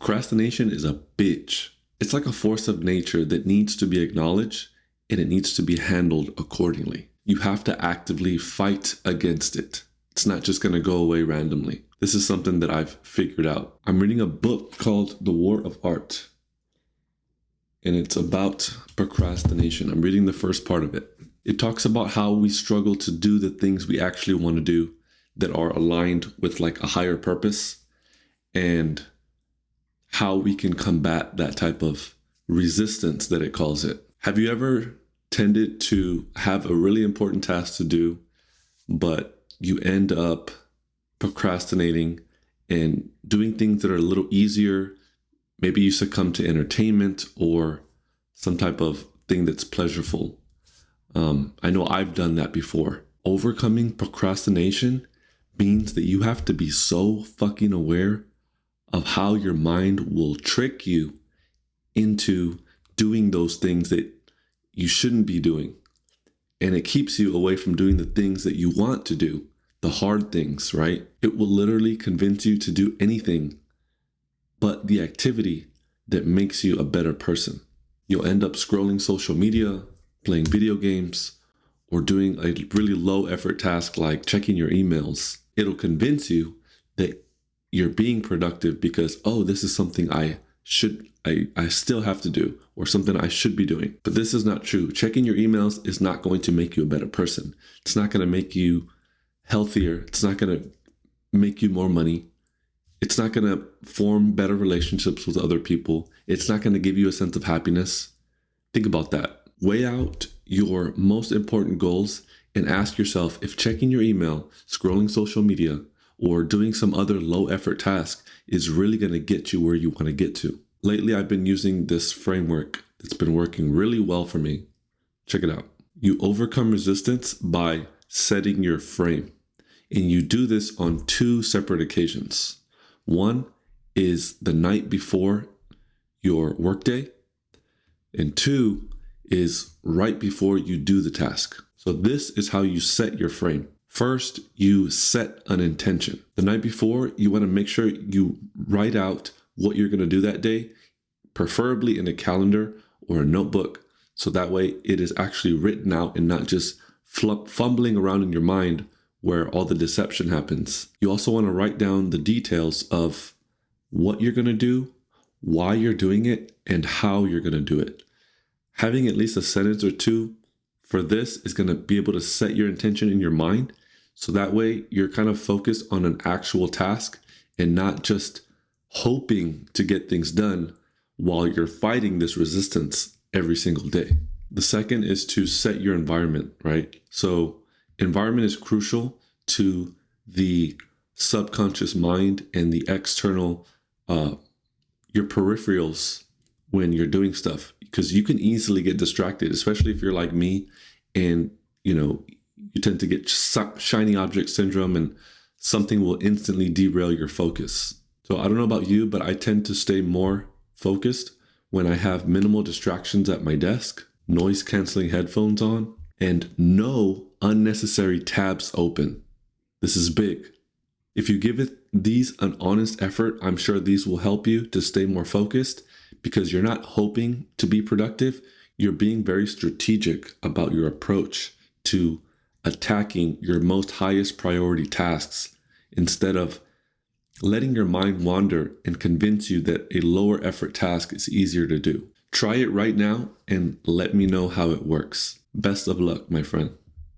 Procrastination is a bitch. It's like a force of nature that needs to be acknowledged and it needs to be handled accordingly. You have to actively fight against it. It's not just going to go away randomly. This is something that I've figured out. I'm reading a book called The War of Art, and it's about procrastination. I'm reading the first part of it. It talks about how we struggle to do the things we actually want to do that are aligned with like a higher purpose, and how we can combat that type of resistance that it calls it. Have you ever tended to have a really important task to do, but you end up procrastinating and doing things that are a little easier? Maybe you succumb to entertainment or some type of thing that's pleasurable. I know I've done that before. Overcoming procrastination means that you have to be so fucking aware of how your mind will trick you into doing those things that you shouldn't be doing. And it keeps you away from doing the things that you want to do, the hard things, right? It will literally convince you to do anything but the activity that makes you a better person. You'll end up scrolling social media, playing video games, or doing a really low effort task like checking your emails. It'll convince you that you're being productive because, oh, this is something I still have to do, or something I should be doing. But this is not true. Checking your emails is not going to make you a better person. It's not going to make you healthier. It's not going to make you more money. It's not going to form better relationships with other people. It's not going to give you a sense of happiness. Think about that. Weigh out your most important goals and ask yourself if checking your email, scrolling social media, or doing some other low effort task is really going to get you where you want to get to. Lately, I've been using this framework that's been working really well for me. Check it out. You overcome resistance by setting your frame. And you do this on two separate occasions. One is the night before your workday, and two is right before you do the task. So this is how you set your frame. First, you set an intention. The night before, you want to make sure you write out what you're going to do that day, preferably in a calendar or a notebook, so that way it is actually written out and not just fumbling around in your mind where all the deception happens. You also want to write down the details of what you're going to do, why you're doing it, and how you're going to do it. Having at least a sentence or two for this is going to be able to set your intention in your mind. So that way you're kind of focused on an actual task and not just hoping to get things done while you're fighting this resistance every single day. The second is to set your environment, right? So environment is crucial to the subconscious mind and the external, your peripherals when you're doing stuff, because you can easily get distracted, especially if you're like me and, you tend to get shiny object syndrome and something will instantly derail your focus. So I don't know about you, but I tend to stay more focused when I have minimal distractions at my desk, noise canceling headphones on, and no unnecessary tabs open. This is big. If you give these an honest effort, I'm sure these will help you to stay more focused, because you're not hoping to be productive. You're being very strategic about your approach to attacking your most highest priority tasks, instead of letting your mind wander and convince you that a lower effort task is easier to do. Try it right now and let me know how it works. Best of luck, my friend.